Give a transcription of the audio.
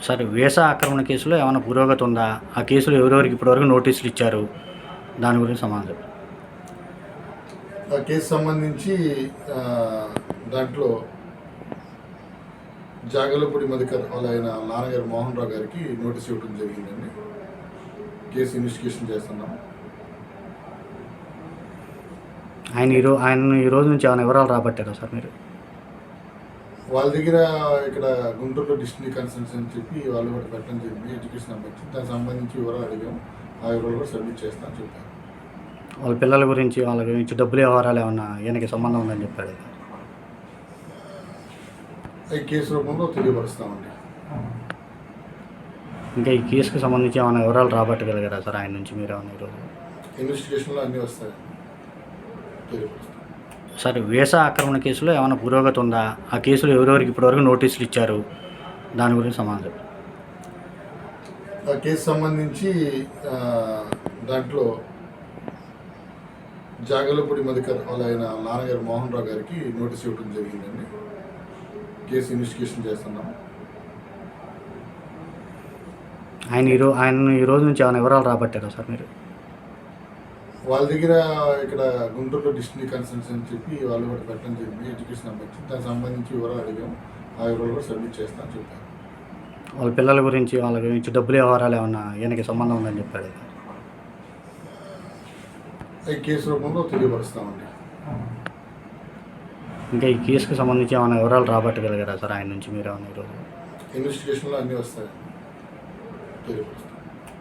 Sir visa ఆక్రమణ కేసులో ఏమైనా పురోగతి ఉందా? ఆ కేసులో ఎవరెవరికి ఇప్పటివరకు నోటీసులు ఇచ్చారు? దాని గురించి సమాధానం చెప్పండి. ఆ కేసు సంబంధించి దాంట్లో జాగలపూడి మధుకర్ వాళ్ళ ఆయన నాన్నగారు మోహన్ రావు గారికి నోటీస్ ఇవ్వడం జరిగిందండి. కేసు ఇన్వెస్టిగేషన్ చేస్తున్నాం. ఆయన ఈ రోజు నుంచి ఏమైనా వివరాలు రాబట్టారా సార్ మీరు? వాళ్ళ దగ్గర ఇక్కడ గుంటూరులో డిస్ట్రిక్ట్ కన్సల్టెన్సీ అని చెప్పి వాళ్ళు కూడా పెట్టడం జరిగింది. ఎడ్యుకేషన్ సంబంధించి దానికి సంబంధించి వివరాలు అడిగాం. ఆ వివరాలు కూడా సబ్మిట్ చేస్తామని చెప్పారు. వాళ్ళ పిల్లల గురించి వాళ్ళ గురించి డబ్బులు వ్యవహారాలు ఏమన్నా ఈయనకి సంబంధం ఉందని చెప్పాడు. ఈ కేసు రూపంలో తెలియపరుస్తామండి. ఇంకా ఈ కేసుకు సంబంధించి ఏమైనా వివరాలు రాబట్టగలిగారా సార్ ఆయన నుంచి మీరు ఏమైనా ఈరోజు? ఇన్వెస్టిగేషన్లో అన్నీ వస్తాయి, తెలియపరుస్తాం. సార్ వీసా ఆక్రమణ కేసులో ఏమైనా పురోగతి ఉందా? ఆ కేసులో ఎవరెవరికి ఇప్పటివరకు నోటీసులు ఇచ్చారు? దాని గురించి సమాధానం చెప్పండి. ఆ కేసు సంబంధించి దాంట్లో జాగలపూడి మధుకర్ వాళ్ళ ఆయన నాన్నగారు మోహన్ రావు గారికి నోటీస్ ఇవ్వడం జరిగిందండి. కేసు ఇన్వెస్టిగేషన్ చేస్తున్నాం. ఆయన ఈ రోజు నుంచి ఏమైనా వివరాలు రాబట్టారా సార్ మీరు? వాళ్ళ దగ్గర ఇక్కడ గుంటూరులో డిస్ట్రిక్ట్ కన్సల్టెన్సీ అని చెప్పి వాళ్ళు కూడా పెట్టడం జరిగింది. ఎడ్యుకేషన్ సంబంధించి దానికి సంబంధించి వివరాలు అడిగాం. ఆ వివరాలు కూడా సబ్మిట్ చేస్తామని చెప్పారు. వాళ్ళ పిల్లల గురించి వాళ్ళ గురించి డబ్బులు వ్యవహారాలు ఏమన్నా ఈయనకి సంబంధం ఉందని చెప్పాడు. ఈ కేసు రూపంలో తెలియపరుస్తామండి. ఇంకా ఈ కేసుకు సంబంధించి ఏమైనా వివరాలు రాబట్టగలిగారా సార్ ఆయన నుంచి మీరు ఏమైనా ఈరోజు? ఇన్వెస్టిగేషన్లో అన్నీ వస్తాయి, తెలియపరుస్తాం.